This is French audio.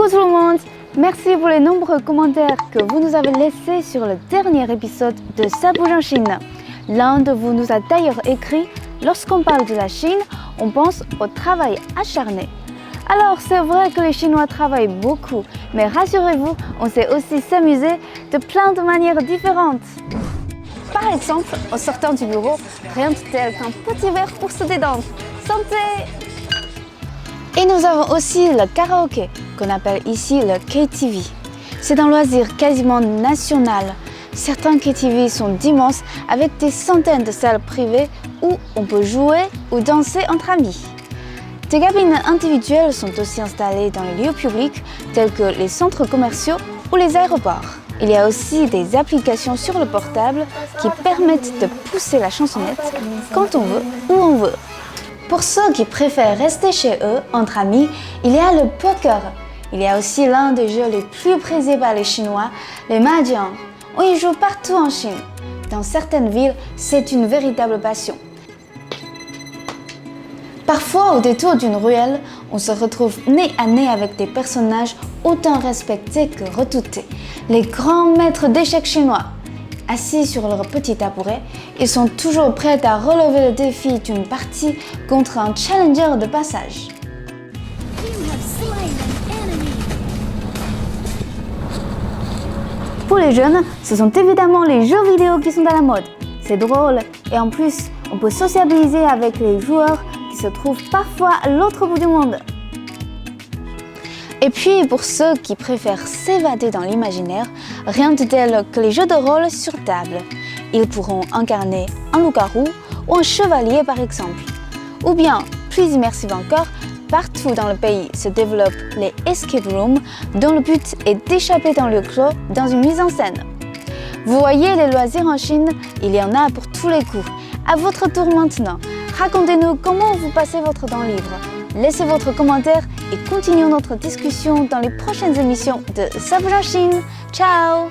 Coucou tout le monde, merci pour les nombreux commentaires que vous nous avez laissés sur le dernier épisode de Ça bouge en Chine. L'un de vous nous a d'ailleurs écrit « Lorsqu'on parle de la Chine, on pense au travail acharné ». Alors c'est vrai que les Chinois travaillent beaucoup, mais rassurez-vous, on sait aussi s'amuser de plein de manières différentes. Par exemple, en sortant du bureau, rien de tel qu'un petit verre pour se détendre. Santé! Et nous avons aussi le karaoké, qu'on appelle ici le KTV. C'est un loisir quasiment national. Certains KTV sont immenses avec des centaines de salles privées où on peut jouer ou danser entre amis. Des cabines individuelles sont aussi installées dans les lieux publics tels que les centres commerciaux ou les aéroports. Il y a aussi des applications sur le portable qui permettent de pousser la chansonnette quand on veut, où on veut. Pour ceux qui préfèrent rester chez eux, entre amis, il y a le poker. Il y a aussi l'un des jeux les plus prisés par les Chinois, les mahjong. On y joue partout en Chine. Dans certaines villes, c'est une véritable passion. Parfois, au détour d'une ruelle, on se retrouve nez à nez avec des personnages autant respectés que redoutés. Les grands maîtres d'échecs chinois. Assis sur leur petit tabouret, ils sont toujours prêts à relever le défi d'une partie contre un challenger de passage. Pour les jeunes, ce sont évidemment les jeux vidéo qui sont à la mode. C'est drôle et en plus, on peut sociabiliser avec les joueurs qui se trouvent parfois à l'autre bout du monde. Et puis pour ceux qui préfèrent s'évader dans l'imaginaire, rien de tel que les jeux de rôle sur table. Ils pourront incarner un loup-garou ou un chevalier par exemple. Ou bien, plus immersif encore, partout dans le pays se développent les escape rooms dont le but est d'échapper d'un lieu clos dans une mise en scène. Vous voyez, les loisirs en Chine, il y en a pour tous les coups. À votre tour maintenant, racontez-nous comment vous passez votre temps libre. Laissez votre commentaire et continuons notre discussion dans les prochaines émissions de Ça bouge en Chine. Ciao!